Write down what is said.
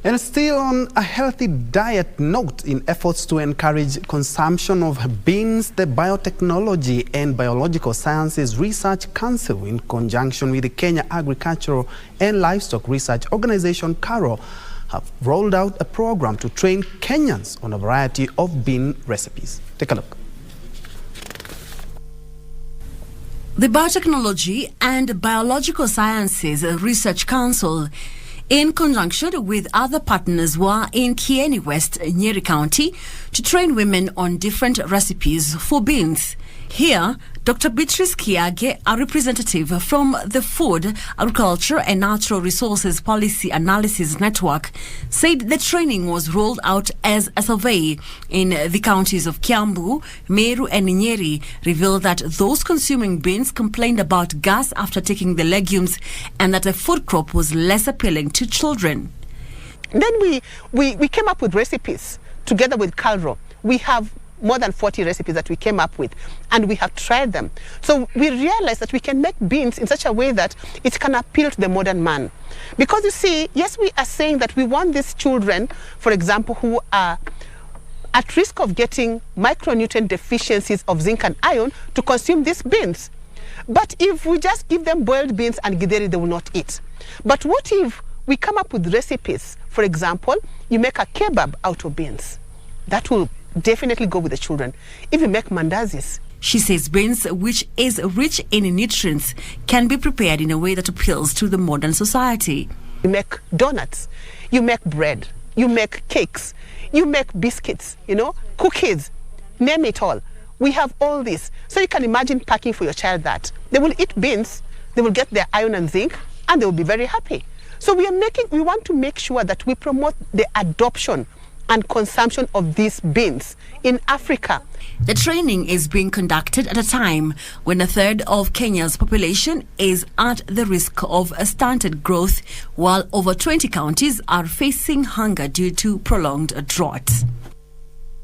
And still on a healthy diet note, in efforts to encourage consumption of beans, the Biotechnology and Biological Sciences Research Council, in conjunction with the Kenya Agricultural and Livestock Research Organization, KALRO, have rolled out a program to train Kenyans on a variety of bean recipes. Take a look. The Biotechnology and Biological Sciences Research Council, in conjunction with other partners, were in Kieni West, Nyeri County, to train women on different recipes for beans. Here, Dr. Beatrice Kiage, a representative from the Food, Agriculture and Natural Resources Policy Analysis Network, said the training was rolled out as a survey in the counties of Kiambu, Meru and Nyeri, revealed that those consuming beans complained about gas after taking the legumes and that the food crop was less appealing to children. Then we came up with recipes together with KALRO. We have more than 40 recipes that we came up with, and we have tried them. So we realized that we can make beans in such a way that it can appeal to the modern man. Because you see, yes, we are saying that we want these children, for example, who are at risk of getting micronutrient deficiencies of zinc and iron, to consume these beans. But if we just give them boiled beans and githeri, they will not eat. But what if we come up with recipes? For example, you make a kebab out of beans. That will definitely go with the children. If you make mandazis. She says beans, which is rich in nutrients, can be prepared in a way that appeals to the modern society. You make donuts, you make bread, you make cakes, you make biscuits, cookies, name it all. We have all this. So you can imagine packing for your child that. They will eat beans, they will get their iron and zinc, and they will be very happy. So we want to make sure that we promote the adoption and consumption of these beans in Africa. The training is being conducted at a time when a third of Kenya's population is at the risk of stunted growth, while over 20 counties are facing hunger due to prolonged drought.